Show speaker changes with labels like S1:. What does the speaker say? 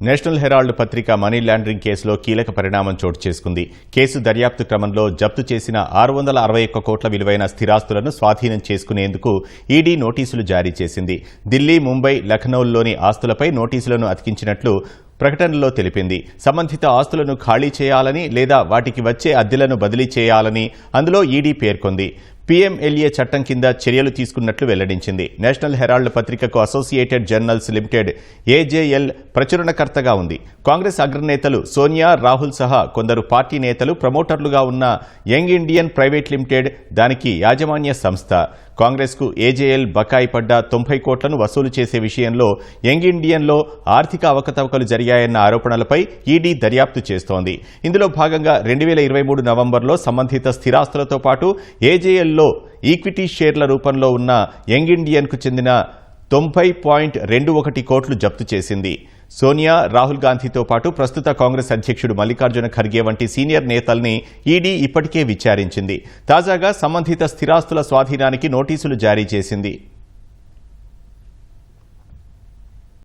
S1: National Herald పత్రిక money laundering కేసులో కీలక పరిణామం చోటు చేసుకుంది. కేసు దర్యాప్తు క్రమంలో జప్తు చేసిన 661 కోట్ల విలువైన స్థిరాస్తులను స్వాధీనం చేసుకునేందుకు ఈడీ నోటీసులు జారీ చేసింది. ఢిల్లీ, ముంబై, లఖనౌల్లోని ఆస్తులపై నోటీసులను అతికించినట్లు ప్రకటనలో తెలిపింది. సంబంధిత ఆస్తులను ఖాళీ చేయాలని లేదా వాటికి వచ్చే అద్దెలను బదిలీ చేయాలని అందులో ఈడీ పేర్కొంది. పీఎంఎల్ఏ చట్టం కింద చర్యలు తీసుకున్నట్లు వెల్లడించింది. నేషనల్ హెరాల్డ్ పత్రికకు అసోసియేటెడ్ జర్నల్స్ లిమిటెడ్ ఏజేఎల్ ప్రచురణకర్తగా ఉంది. కాంగ్రెస్ అగ్రనేతలు సోనియా, రాహుల్ సహా కొందరు పార్టీ నేతలు ప్రమోటర్లుగా ఉన్న యంగ్ ఇండియన్ ప్రైవేట్ లిమిటెడ్ దానికి యాజమాన్య సంస్థ. కాంగ్రెస్కు ఏజేఎల్ బకాయి పడ్డ 90 కోట్లను వసూలు చేసే విషయంలో యంగ్ ఇండియన్లో ఆర్థిక అవకతవకలు జరిగాయన్న ఆరోపణలపై ఈడీ దర్యాప్తు చేస్తోంది. ఇందులో భాగంగా 2023 నవంబర్లో సంబంధిత స్థిరాస్తులతో పాటు ఏజేఎల్లో ఈక్విటీ షేర్ల రూపంలో ఉన్న యంగ్ ఇండియన్కు చెందిన 90.21 కోట్లు జప్తు చేసింది. సోనియా, రాహుల్ గాంధీతో పాటు ప్రస్తుత కాంగ్రెస్ అధ్యక్షుడు మల్లికార్జున ఖర్గే వంటి సీనియర్ నేతల్ని ఈడీ ఇప్పటికే విచారించింది. తాజాగా సంబంధిత స్థిరాస్తుల స్వాధీనానికి నోటీసులు జారీ చేసింది.